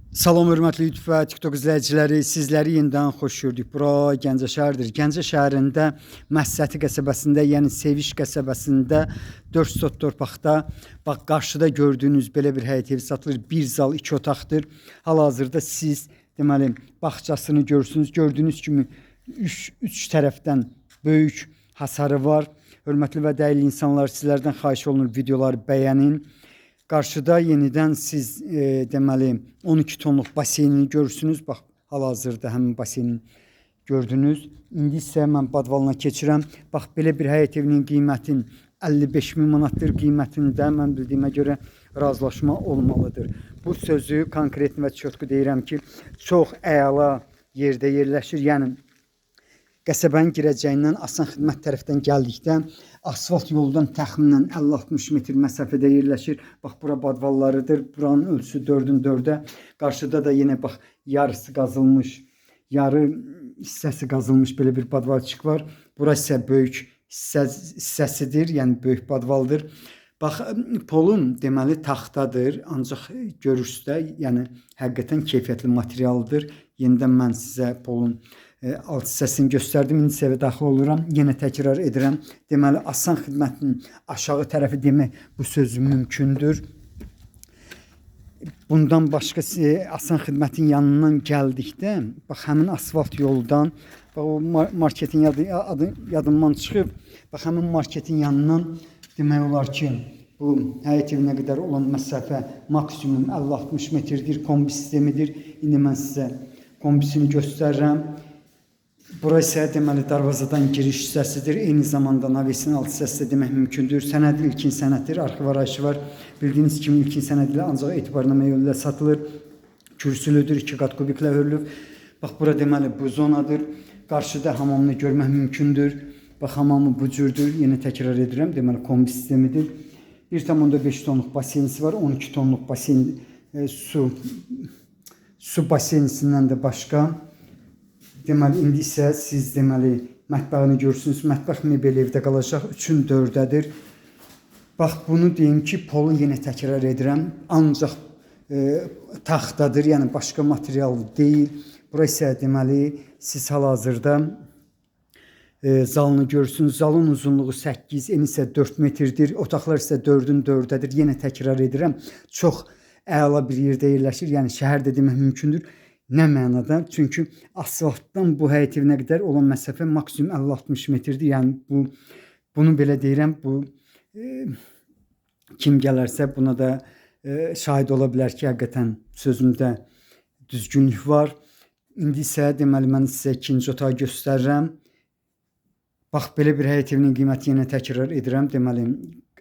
Salam hörmətli YouTube və TikTok izləyiciləri, sizləri yenidən xoş gördük. Bura Gəncə şəhəridir. Gəncə şəhərində Məhsəti qəsəbəsində, yəni Seviş qəsəbəsində 4 sot torpaqda, bax qarşıda gördüyünüz belə bir həyət evi satılır. 1 zal 2 otaqdır. Hal-hazırda siz deməli bağçasını görürsünüz. Gördüyünüz kimi 3 tərəfdən böyük hasarı var. Hörmətli və dəyərli insanlar, sizlərdən xahiş olunur videoları bəyənin. Qarşıda yenidən siz deməli 12 tonluq baseynini görürsünüz. Bax, hal-hazırda həmin baseyni gördünüz. İndi isə mən badvalına keçirəm. Bax, belə bir həyət evinin qiymətin 55.000 manatdır. Qiymətində mən bildiyimə görə razılaşma olmalıdır. Bu sözü konkret və çötkü deyirəm ki, çox əla yerdə yerləşir. Yəni qəsəbənin girəcəyindən Asan Xidmət tərəfdən gəldikdə asfalt yoldan təxminən 50-60 metr məsafədə yerləşir. Bax, bura badvallarıdır. Buranın ölçüsü 4-ün 4-ə. Qarşıda da yenə bax, yarısı qazılmış, yarı hissəsi qazılmış belə bir badvalçıq var. Bura isə böyük hissəsidir, yəni böyük badvaldır. Bax, polun deməli taxtadır, ancaq görürsüz də, yəni həqiqətən keyfiyyətli materialdır. Yenidən mən sizə polun alt hissəsini göstərdim. İndi isə daxil oluram. Yenə təkrar edirəm. Deməli, Asan Xidmətin aşağı tərəfi demək bu sözü mümkündür. Bundan başqa Asan Xidmətin yanından gəldikdə, bax, həmin asfalt yoldan, bax, o marketin adı yadımdan çıxıb, bax, həmin marketin yanından demək olar ki, bu həyət evinə qədər olan məsafə maksimum 50-60 metrdir, kombi sistemidir. İndi mən sizə kombisini göstərirəm. Bura isə deməli darvazadan giriş hissəsidir. Eyni zamanda navesin alt hissəsi də demək mümkündür. Sənədi ilkin sənəddir, arxiv arayışı var. Bildiyiniz kimi ilkin sənəd ilə ancaq etibarnamə yolu ilə satılır. Kürsülüdür, 2 qat kubiklə hörülüb. Bax, bura deməli bu zonadır. Qarşıda hamamını görmək mümkündür. Bax, hamamı bu cürdür. Yenə təkrar edirəm, deməli kombi sistemidir. 1,5 tonluq baseynisi var, 12 tonluq baseyn su baseynisindən də başqa. Deməli, indi isə siz deməli mətbəxini görürsünüz. Mətbəx mebeli evdə qalacaq, 3-ün 4-dədir. Bax, bunu deyim ki, polu yenə təkrar edirəm. Ancaq taxtadır, yəni başqa material deyil. Bura isə deməli siz hal-hazırda zalını görürsünüz. Zalın uzunluğu 8, eni isə 4 metrdir. Otaqlar isə 4-ün 4-dədir. Yenə təkrar edirəm. Çox əla bir yerdə yerləşir. Yəni şəhərdə demək mümkündür. Nə mənada? Çünki asfaltdan bu həyət evinə qədər olan məsafə maksimum 50-60 metrdir. Yəni bunu belə deyirəm. Bu kim gələrsə buna da şahid ola bilər ki, həqiqətən sözümdə düzgünlük var. İndi isə deməli mən sizə ikinci otağı göstərirəm. Bax, belə bir həyət evinin qiyməti yenə təkrar edirəm. Deməli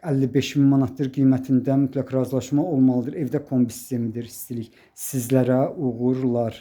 55.000 manatdır. Qiymətində mütləq razılaşma olmalıdır. Evdə kombi sistemidir, istilik. Sizlərə uğurlar.